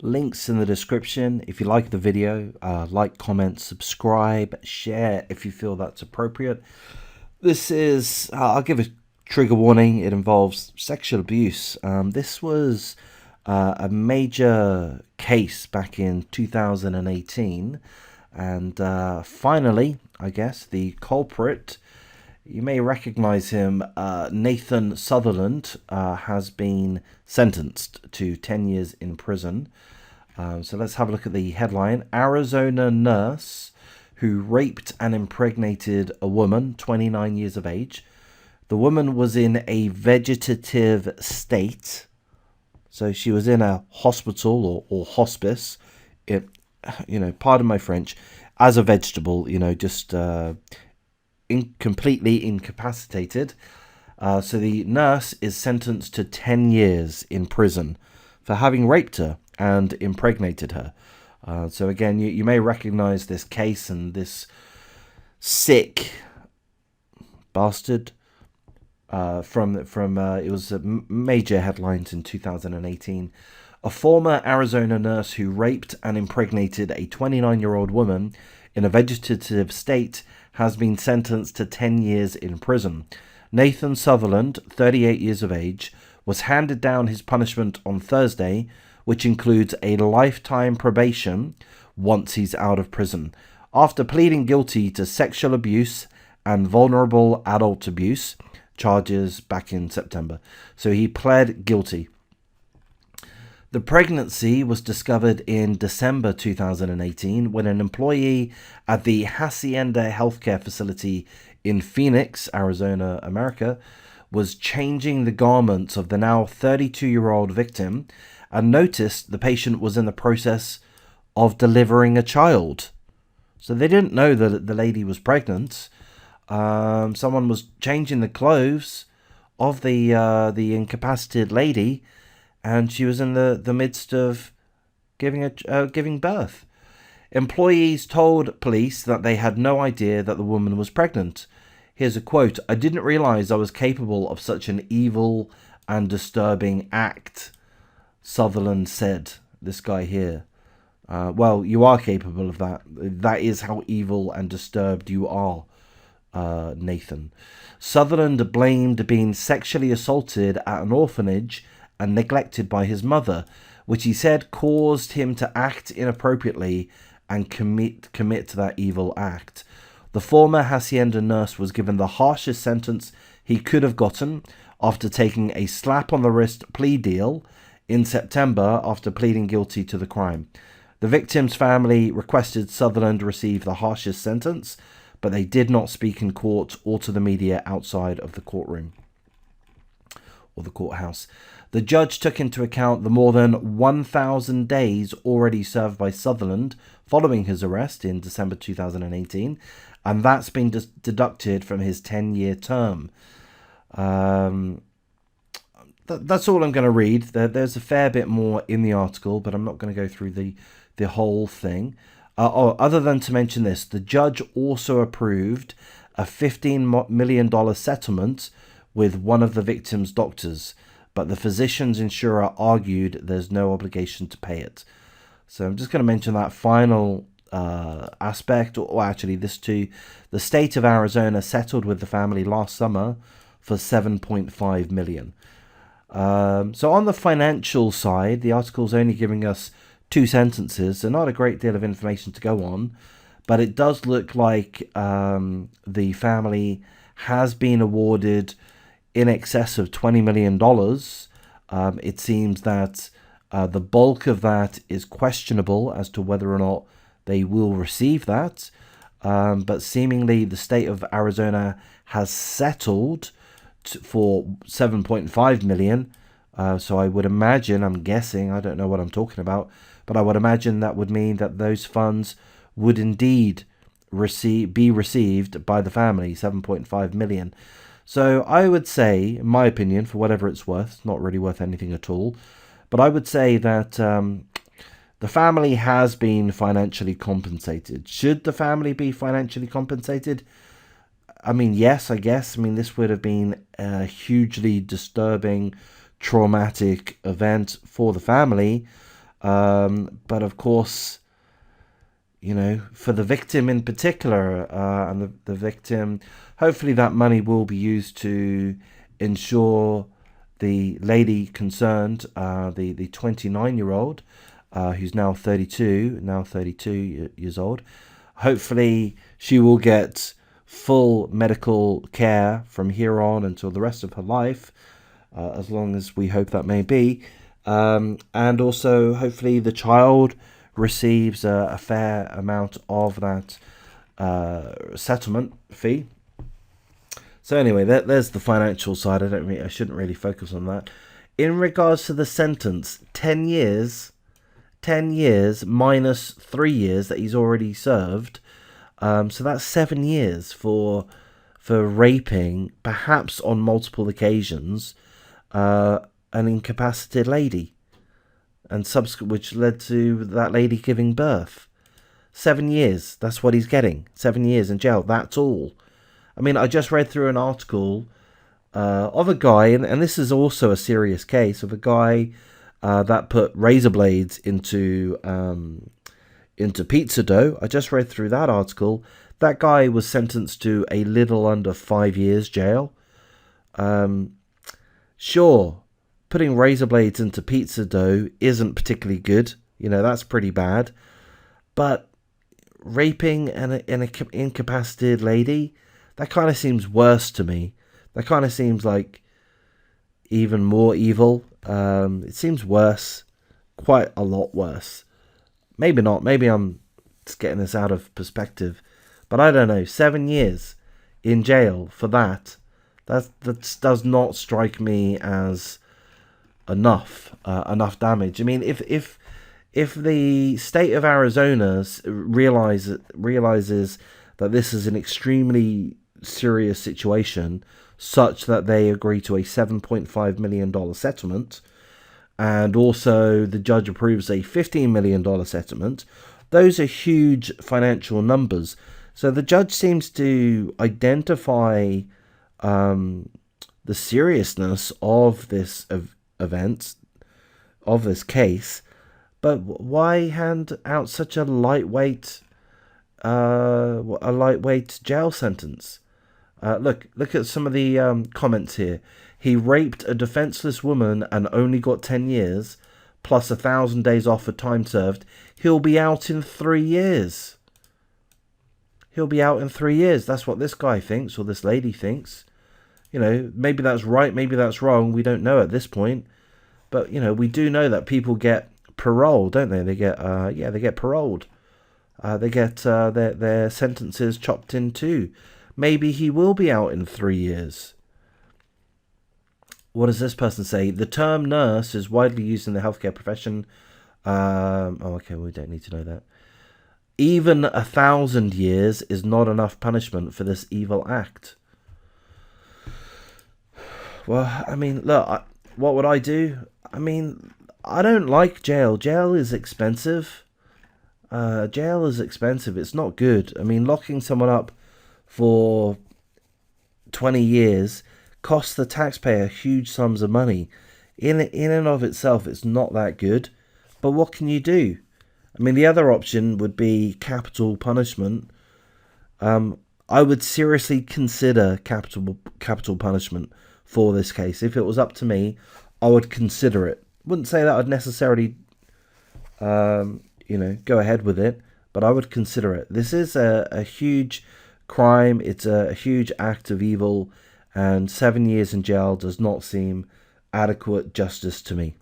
Links in the description. If you like the video, like, comment, subscribe, share if you feel that's appropriate. This is, I'll give a trigger warning. It involves sexual abuse. This was a major case back in 2018. And finally, I guess, the culprit, you may recognize him, Nathan Sutherland, has been sentenced to 10 years in prison. So let's have a look at the headline. Arizona nurse who raped and impregnated a woman, 29 years of age. The woman was in a vegetative state. So she was in a hospital or hospice. Pardon my French, as a vegetable, just completely incapacitated. So the nurse is sentenced to 10 years in prison for having raped her and impregnated her. So again, you may recognize this case and this sick bastard from it was major headlines in 2018. A former Arizona nurse who raped and impregnated a 29-year-old woman in a vegetative state has been sentenced to 10 years in prison. Nathan Sutherland, 38 years of age, was handed down his punishment on Thursday, which includes a lifetime probation once he's out of prison, after pleading guilty to sexual abuse and vulnerable adult abuse charges back in September. So he pled guilty. The pregnancy was discovered in December 2018 when an employee at the Hacienda healthcare facility in Phoenix, Arizona, America, was changing the garments of the now 32-year-old victim and noticed the patient was in the process of delivering a child. So they didn't know that the lady was pregnant. Someone was changing the clothes of the incapacitated lady, and she was in the midst of giving birth. Employees told police that they had no idea that the woman was pregnant. Here's a quote: "I didn't realize I was capable of such an evil and disturbing act," Sutherland said. This guy here. Well, you are capable of that. That is how evil and disturbed you are, Nathan. Sutherland blamed being sexually assaulted at an orphanage and neglected by his mother, which he said caused him to act inappropriately and commit to that evil act. The former Hacienda nurse was given the harshest sentence he could have gotten after taking a slap on the wrist plea deal in September after pleading guilty to the crime. The victim's family requested Sutherland receive the harshest sentence, but they did not speak in court or to the media outside of the courtroom or the courthouse. The judge took into account the more than 1,000 days already served by Sutherland following his arrest in December 2018, and that's been deducted from his 10-year term. That's all I'm going to read. There's a fair bit more in the article, but I'm not going to go through the whole thing. Other than to mention this, the judge also approved a $15 million settlement with one of the victim's doctors, but the physician's insurer argued there's no obligation to pay it. So I'm just going to mention that final aspect, or actually this too. The state of Arizona settled with the family last summer for $7.5 million. So on the financial side, the article's only giving us 2 sentences, so not a great deal of information to go on, but it does look like the family has been awarded in excess of $20 million. It seems that the bulk of that is questionable as to whether or not they will receive that, but seemingly the state of Arizona has settled for $7.5 million. So I would imagine, I'm guessing, I don't know what I'm talking about, but I would imagine that would mean that those funds would indeed be received by the family, $7.5 million. So I would say, in my opinion, for whatever it's worth, it's not really worth anything at all, but I would say that the family has been financially compensated. Should the family be financially compensated? I mean, yes, I guess. I mean, this would have been a hugely disturbing, traumatic event for the family. But of course, for the victim in particular, and the victim, hopefully that money will be used to ensure the lady concerned, the 29-year-old, who's now 32 years old. Hopefully she will get full medical care from here on until the rest of her life, as long as we hope that may be. And also, hopefully, the child receives a fair amount of that settlement fee. So anyway, there's the financial side. I shouldn't really focus on that. In regards to the sentence, 10 years minus 3 years that he's already served. So that's 7 years for raping, perhaps on multiple occasions, an incapacitated lady, and which led to that lady giving birth. 7 years. That's what he's getting. 7 years in jail. That's all. I mean, I just read through an article of a guy, and this is also a serious case, of a guy that put razor blades into pizza dough. I just read through that article. That guy was sentenced to a little under 5 years jail. Sure, putting razor blades into pizza dough isn't particularly good. That's pretty bad. But raping an incapacitated lady, that kind of seems worse to me. That kind of seems like even more evil. It seems worse, quite a lot worse. Maybe not. Maybe I'm just getting this out of perspective. But I don't know. 7 years in jail for that. That does not strike me as enough damage. I mean, if the state of Arizona realizes that this is an extremely serious situation, such that they agree to a $7.5 million settlement, and also the judge approves a $15 million settlement, those are huge financial numbers. So the judge seems to identify the seriousness of this event, of this case, but why hand out such a lightweight jail sentence? Look at some of the comments here. He raped a defenseless woman and only got 10 years, plus 1,000 days off for time served. He'll be out in 3 years. That's what this guy thinks, or this lady thinks. Maybe that's right, maybe that's wrong. We don't know at this point. But, we do know that people get parole, don't they? They get, they get paroled. They get their sentences chopped in two. Maybe he will be out in 3 years. What does this person say? The term nurse is widely used in the healthcare profession. Okay, we don't need to know that. Even 1,000 years is not enough punishment for this evil act. Well, I mean, look, what would I do? I mean, I don't like jail. Jail is expensive. It's not good. I mean, locking someone up for 20 years costs the taxpayer huge sums of money. In and of itself, it's not that good. But what can you do? I mean, the other option would be capital punishment. I would seriously consider capital punishment for this case. If it was up to me, I would consider it. Wouldn't say that I'd necessarily, go ahead with it, but I would consider it. This is a huge crime. It's a huge act of evil, and 7 years in jail does not seem adequate justice to me.